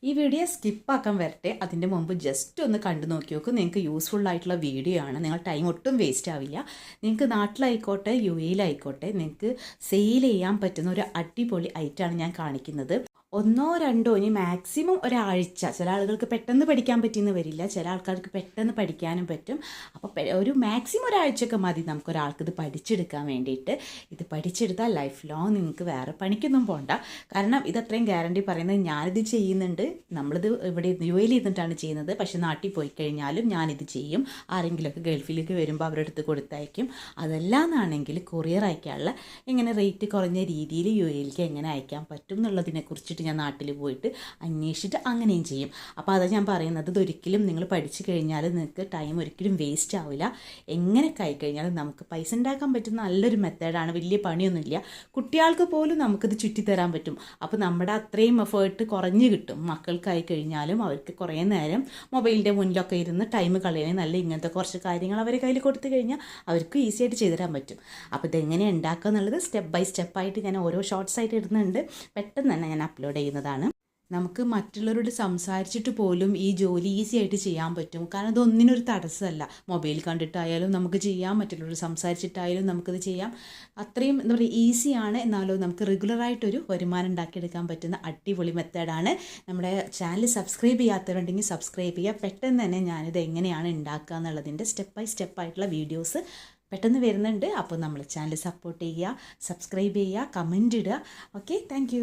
ഈ വീഡിയോ സ്കിപ്പാക്കാൻ വരട്ടെ. അതിൻ്റെ മുമ്പ് ജസ്റ്റ് ഒന്ന് കണ്ടു നോക്കി നോക്കും. നിങ്ങൾക്ക് യൂസ്ഫുൾ ആയിട്ടുള്ള വീഡിയോ ആണ്. നിങ്ങൾ ടൈം ഒട്ടും വേസ്റ്റ് ആവില്ല. നിങ്ങൾക്ക് നാട്ടിലായിക്കോട്ടെ UAE-യിലായിക്കോട്ടെ നിങ്ങൾക്ക് സെയിൽ ചെയ്യാൻ പറ്റുന്ന ഒരു അടിപൊളി ഐറ്റമാണ് ഞാൻ കാണിക്കുന്നത്. 1-2 ഇനി മാക്സിമം ഒരാഴ്ച. ചില ആളുകൾക്ക് പെട്ടെന്ന് പഠിക്കാൻ പറ്റിയെന്ന് വരില്ല, ചില ആൾക്കാർക്ക് പെട്ടെന്ന് പഠിക്കാനും പറ്റും. അപ്പോൾ ഒരു മാക്സിമം ഒരാഴ്ചയൊക്കെ മതി നമുക്കൊരാൾക്ക് ഇത് പഠിച്ചെടുക്കാൻ വേണ്ടിയിട്ട്. ഇത് പഠിച്ചെടുത്താൽ ലൈഫ് ലോങ് നിങ്ങൾക്ക് വേറെ പണിക്കൊന്നും പോകണ്ട. കാരണം ഇത് അത്രയും ഗ്യാരണ്ടി പറയുന്നത് ഞാനിത് ചെയ്യുന്നുണ്ട്. നമ്മളിത് ഇവിടെ UAE-യിൽ ഇരുന്നിട്ടാണ് ചെയ്യുന്നത്. പക്ഷേ നാട്ടിൽ പോയി കഴിഞ്ഞാലും ഞാനിത് ചെയ്യും. ആരെങ്കിലുമൊക്കെ ഗൾഫിലേക്ക് വരുമ്പോൾ അവരുടെ അടുത്ത് കൊടുത്തയക്കും. അതല്ലാന്നാണെങ്കിൽ കൊറിയർ അയക്കാനുള്ള ഇങ്ങനെ റേറ്റ് കുറഞ്ഞ രീതിയിൽ UAE-യിലേക്ക് എങ്ങനെ അയക്കാൻ പറ്റും എന്നുള്ളതിനെ കുറിച്ചിട്ട് ഞാൻ നാട്ടിൽ പോയിട്ട് അന്വേഷിച്ചിട്ട് അങ്ങനെയും ചെയ്യും. അപ്പോൾ അതാണ് ഞാൻ പറയുന്നത്. ഇതൊരിക്കലും നിങ്ങൾ പഠിച്ചു കഴിഞ്ഞാൽ നിങ്ങൾക്ക് ടൈം ഒരിക്കലും വേസ്റ്റ് ആവില്ല. എങ്ങനെ കഴിഞ്ഞാലും നമുക്ക് പൈസ ഉണ്ടാക്കാൻ പറ്റുന്ന നല്ലൊരു മെത്തേഡാണ്. വലിയ പണിയൊന്നുമില്ല. കുട്ടികൾക്ക് പോലും നമുക്കിത് ചുറ്റിത്തരാൻ പറ്റും. അപ്പോൾ നമ്മുടെ അത്രയും എഫേർട്ട് കുറഞ്ഞ് കിട്ടും. മക്കൾക്കായി കഴിഞ്ഞാലും അവർക്ക് കുറേ നേരം മൊബൈലിൻ്റെ മുന്നിലൊക്കെ ഇരുന്ന് ടൈം കളയണേ നല്ല ഇങ്ങനത്തെ കുറച്ച് കാര്യങ്ങൾ അവരെ കയ്യിൽ കൊടുത്തു കഴിഞ്ഞാൽ അവർക്ക് ഈസി ആയിട്ട് ചെയ്തു തരാൻ പറ്റും. അപ്പോൾ ഇതെങ്ങനെ ഉണ്ടാക്കുക എന്നുള്ളത് സ്റ്റെപ്പ് ബൈ സ്റ്റെപ്പായിട്ട് ഞാൻ ഓരോ ഷോർട്സ് ആയിട്ട് ഇടുന്നുണ്ട്. പെട്ടെന്ന് തന്നെ ഞാൻ അപ്ലോഡ് ചെയ്യുന്നതാണ്. നമുക്ക് മറ്റുള്ളവരോട് സംസാരിച്ചിട്ട് പോലും ഈ ജോലി ഈസി ആയിട്ട് ചെയ്യാൻ പറ്റും. കാരണം ഇതൊന്നിനൊരു തടസ്സമല്ല. മൊബൈൽ കണ്ടിട്ടായാലും നമുക്ക് ചെയ്യാം, മറ്റുള്ളവരോട് സംസാരിച്ചിട്ടായാലും നമുക്കിത് ചെയ്യാം. അത്രയും എന്താ പറയുക ഈസിയാണ്. എന്നാലും നമുക്ക് റെഗുലറായിട്ടൊരു വരുമാനം ഉണ്ടാക്കിയെടുക്കാൻ പറ്റുന്ന അടിപൊളി മെത്തേഡാണ്. നമ്മുടെ ചാനൽ സബ്സ്ക്രൈബ് ചെയ്യാത്തവരുണ്ടെങ്കിൽ സബ്സ്ക്രൈബ് ചെയ്യുക. പെട്ടെന്ന് തന്നെ ഞാനിത് എങ്ങനെയാണ് ഉണ്ടാക്കുക എന്നുള്ളതിൻ്റെ സ്റ്റെപ്പ് ബൈ സ്റ്റെപ്പായിട്ടുള്ള വീഡിയോസ് പെട്ടെന്ന് വരുന്നുണ്ട്. അപ്പോൾ നമ്മൾ ചാനൽ സപ്പോർട്ട് ചെയ്യുക, സബ്സ്ക്രൈബ് ചെയ്യുക, കമൻറ്റ് ഇടുക. Okay, thank